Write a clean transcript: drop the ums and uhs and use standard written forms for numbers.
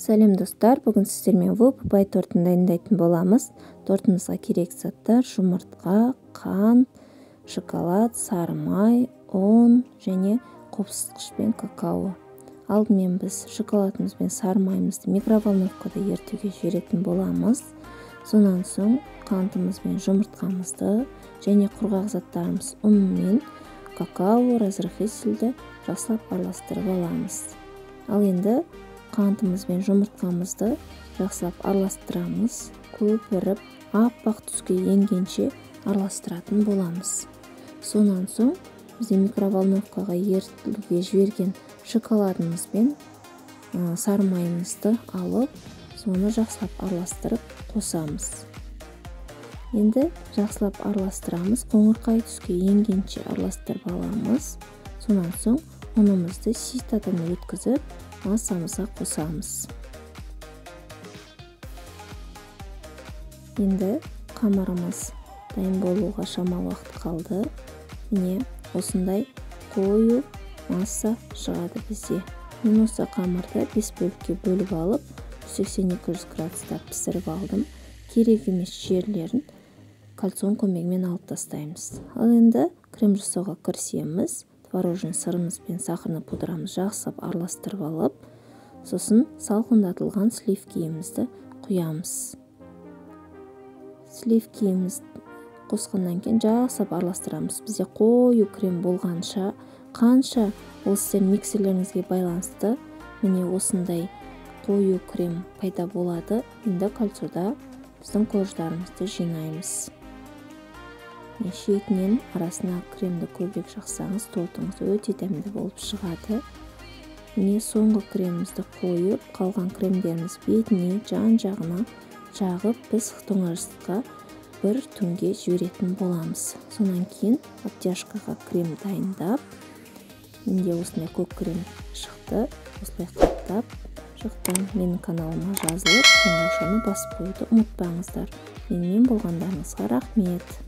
Сәлем достар, бүгін сіздермен папай тортын дайындайтын боламыз. Тортымызға керек заттар: жұмыртқа, қант, шоколад, сары май, ұн және қопсытқыш пен какао. Алдымен біз шоколадымыз бен сары майымызды микроволновкада ерітуге жіберетін боламыз. Сонан соң қантымыз бен жұмыртқамызды және құрғақ заттарымыз ұн мен какао, разрыхлителді жақсылап араластырып аламыз. Ал енді қантымыз бен жұмыртқамызды жақсылап араластырамыз. Көпіріп, аппақ түске енгенше араластыратын боламыз. Сонан соң бізде микроволновкаға ерітуге жіберген шоколадымыз бен сары майымызды алып, соны жақсылап араластырып қосамыз. Енді жақсылап араластырамыз. Қоңырқай түске енгенше араластырып аламыз. Сонан соң ұнымызды ситадан өткізіп, массамызға қосамыз. Енді қамырымыз дайын болуға шамалы уақыт қалды. Міне осындай қою масса шығады бізде. Мен осы қамырды 5 бөлікке бөліп алып, 180-200 градуста пісіріп алдым. Керек емес жерлерін кальцон көмегімен алып тастаймыз. Ал енді крем жасауға кірісеміз. Творожный сырымыз бен сахарный пудрамызды жақсылап араластырып алып, сосын салқындатылған сливкиімізді құямыз. Сливкиімізді қосқаннан кейін жақсылап араластырамыз. Бізде қою крем болғанша, қанша ол сіздер миксерлеріңізге байланысты, міне осындай қою крем пайда болады. Енді кольцода біздің корждарымызды жинаймыз. Шетінен арасына кремді көбірек жақсаңыз, тортыңыз өте дәмді болып шығады. Міне соңғы кремімізді қойып, қалған кремдеріміз бетіне, жан-жағына жағып, біз тоңазытқышқа бір түнге жіберетін боламыз. Сонан кейін обтяжкаға крем дайындап, менде осындай көк крем шықты, осылай қаптап шықты. Менің каналыма жазылып, қоңыраушаны басып қоюды ұмытпаңыздар. Менімен болғандарыңызға рахмет.